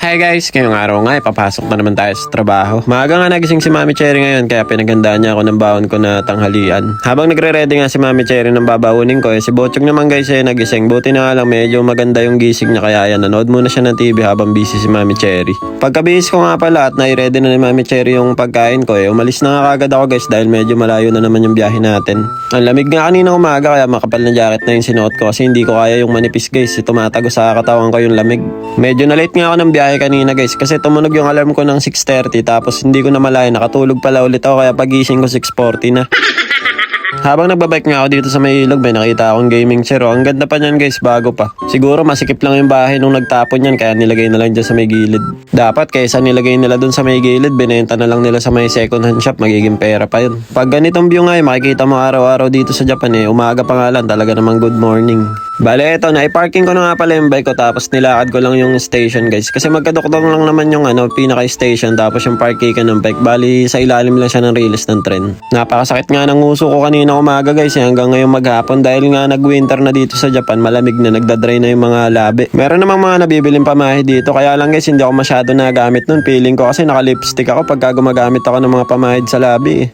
Hi guys, ngayong araw nga papasok na naman tayo sa trabaho. Maaga nga nagising si Mami Cherry ngayon kaya pinaghandaan niya ako ng baon ko na tanghalian. Habang nagre-ready nga si Mami Cherry ng babaunin ko, si Bochog naman guys nagising. Buti na nga lang medyo maganda yung gising niya kaya yan, nanood muna siya ng TV habang busy si Mami Cherry. Pagkabihis ko nga pala at nai-ready na ni Mami Cherry yung pagkain ko umalis na nga kagad ako guys dahil medyo malayo na naman yung biyahe natin. Ang lamig nga kanina umaga kaya makapal na jacket na yung sinuot ko kasi hindi ko kaya yung manipis guys. Tumatago sa katawan ko yung lamig. Medyo na late nga ako ng biyahe kanina guys kasi tumunog yung alarm ko ng 6:30 tapos hindi ko na malaya nakatulog pala ulit ako kaya pagising ko 6:40 na. Habang nagbabike nga ako dito sa may ilog, may nakita akong gaming chair. Ang ganda pa niyan guys, bago pa. Siguro masikip lang yung bahay nung nagtapon yan kaya nilagay na lang dyan sa may gilid. Dapat kaysa nilagay nila dun sa may gilid, binenta na lang nila sa may second hand shop, magiging pera pa yun. Pag ganitong view nga makikita mo araw-araw dito sa Japan umaga pa nga lang, talaga namang good morning. Bale eto, na-parking ko na nga pala yung bike ko tapos nilakad ko lang yung station guys. Kasi magkadoktong lang naman yung pinaka-station tapos yung parking ng bike. Bali sa ilalim lang siya ng release ng tren. Napakasakit nga ng uso ko kanina umaga guys hanggang ngayong maghapon dahil nga nag-winter na dito sa Japan, malamig na, nagdadry na yung mga labi. Meron namang mga nabibiling pamahi dito kaya lang guys hindi ako masyado nagamit nun. Feeling ko kasi naka-lipstick ako pagka gumagamit ako ng mga pamahid sa labi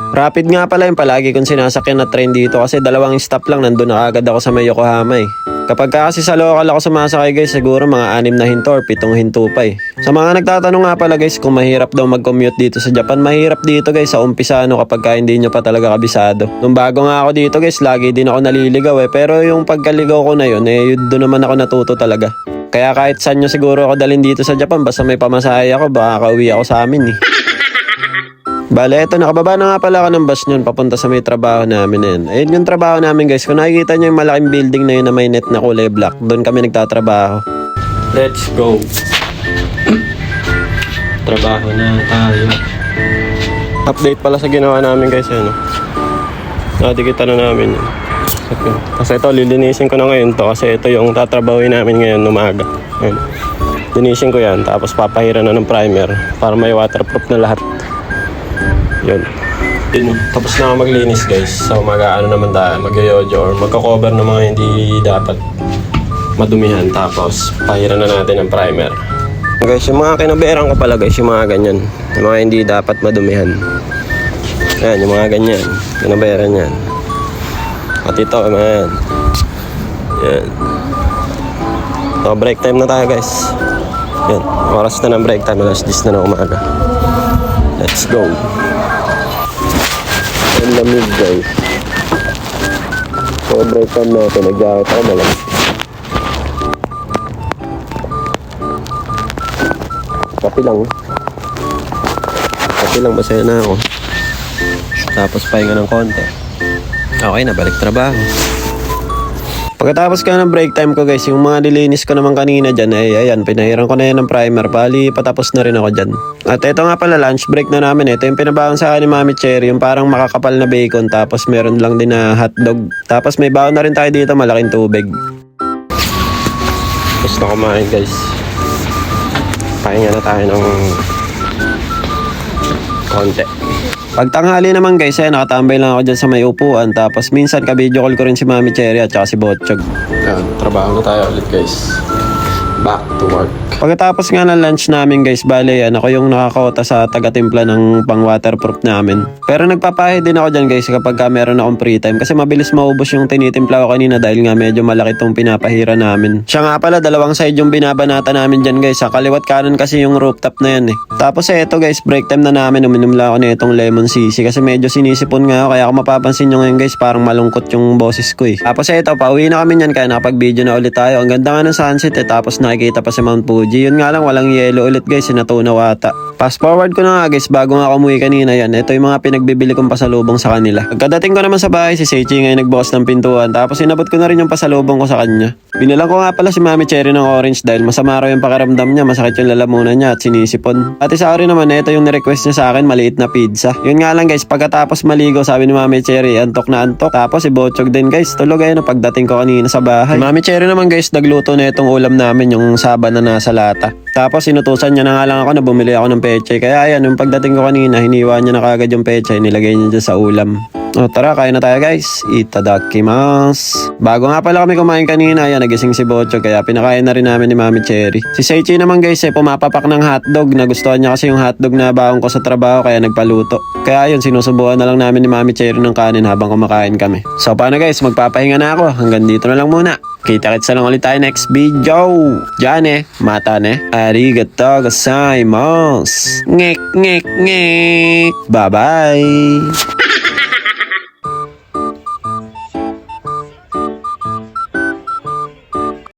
Rapid nga pala yung palagi kong sinasakyan na train dito kasi 2 stop lang nandun na agad ako sa may Yokohama Kapag kasi sa local ako sumasakay guys, siguro mga 6 na hinto or 7 hinto pa Sa mga nagtatanong nga pala guys kung mahirap daw mag-commute dito sa Japan, mahirap dito guys sa umpisa kapag hindi nyo pa talaga kabisado. Nung bago nga ako dito guys, lagi din ako naliligaw pero yung pagkaligaw ko na yun, doon naman ako natuto talaga. Kaya kahit saan nyo siguro ako dalhin dito sa Japan, basta may pamasahe ako, baka kauwi ako sa amin Bale, eto, nakababa na nga pala ako ng bus nyon papunta sa may trabaho namin Ayun yung trabaho namin guys. Kung nakikita nyo yung malaking building na yun na may net na kulay black, doon kami nagtatrabaho. Let's go! Trabaho na tayo. Update pala sa ginawa namin guys Nadikita na namin yun. Kasi ito, lilinisin ko na ngayon to kasi ito yung tatrabahuin namin ngayon umaga. Linisin ko yan, tapos papahiran na ng primer para may waterproof na lahat. Yun. Tapos na ako maglinis guys. So mag-ano naman tayo, mag-yoyo or magko-cover ng mga hindi dapat madumihan. Tapos pahiran na natin ng primer. Guys, yung mga kinaberan ko pala guys, yung mga ganyan. Yung mga hindi dapat madumihan. Yan, yung mga ganyan. Kinaberan yan. At ito, man. Yan. So break time na tayo guys. Yan, oras na ng break time. Alas 10 na ng umaga. Let's go. Ang lamig guys. So break time natin. Nag-jacket ako malamig. Kapi lang, masaya na ako. Tapos pahinga ng konti. Okay na, balik trabaho. Pagkatapos ka ng break time ko guys, yung mga nilinis ko naman kanina dyan ayan, pinahiran ko na yan ng primer. Bali, patapos na rin ako dyan. At ito nga pala, lunch break na namin. Ito yung pinabaon sa akin ni Mami Cherry, yung parang makakapal na bacon. Tapos meron lang din na hotdog. Tapos may baon na rin tayo dito, malaking tubig. Tapos na kumain guys. Pahinga na tayo ng konti. Pag tanghali naman guys, nakatambay lang ako dyan sa may upuan. Tapos minsan ka-video call ko rin si Mami Cherry at saka si Bochog. Trabaho na tayo ulit guys. Back to work. Pagkatapos nga ng lunch namin guys, bale ako yung nakakota sa taga-timpla ng pang waterproof namin. Pero nagpapahe din ako dyan guys kapag meron akong free time. Kasi mabilis maubos yung tinitimpla ko kanina dahil nga medyo malaki tong pinapahira namin. Siya nga pala, 2 side yung binabanata namin dyan guys. Sa kaliwat kanan kasi yung rooftop na yan Tapos eto guys, break time na namin. Uminom lang ako na itong lemon sisi kasi medyo sinisipon nga ako. Kaya kung mapapansin nyo ngayon guys, parang malungkot yung boses ko Tapos eto, pauwi na kami nyan kaya nakapag-video na ulit tayo. Ang ganda nga ng sunset Tapos nakikita pa si Mount Fuji. Yun nga lang, walang yellow ulit guys, natunaw ata. Fast forward ko na nga guys, bago nga ako umuwi kanina yan. Ito yung mga pinagbibili kong pasalubong sa kanila. Pagkadating ko naman sa bahay, si Seichi ngayon nagbukas ng pintuan. Tapos inabot ko na rin yung pasalubong ko sa kanya. Binilang ko nga pala si Mami Cherry ng orange dahil masama raw yung pakiramdam niya, masakit yung lalamunan niya at sinisipon. At isa rin naman, ito yung nirequest niya sa akin, maliit na pizza. Yun nga lang guys, pagkatapos maligo, sabi ni Mami Cherry, antok na antok. Tapos si Bochog din guys, tulog pagdating ko kanina sa bahay. Si Mami Cherry naman guys, nagluto na itong ulam namin, yung saba na nasa lata. Tapos inutusan niya na nga lang ako na bumili ako ng pechay. Kaya ayan, yung pagdating ko kanina, hiniwa niya na kagad yung pechay, nilagay niya dyan sa ulam. O tara, kain na tayo guys. Itadakimasu. Bago nga pala kami kumain kanina, ayan, nagising si Bocho kaya pinakain na rin namin ni Mami Cherry. Si Seichi naman guys pumapapak ng hotdog. Nagustuhan niya kasi yung hotdog na baon ko sa trabaho kaya nagpaluto. Kaya ayun, sinusubukan na lang namin ni Mami Cherry ng kanin habang kumakain kami. So paano guys, magpapahinga na ako. Hanggang dito na lang muna. Kita-kits na lang ulit tayo next video. Diyan mata arigatou gozaimasu. Ngek ngek ngek. Bye bye.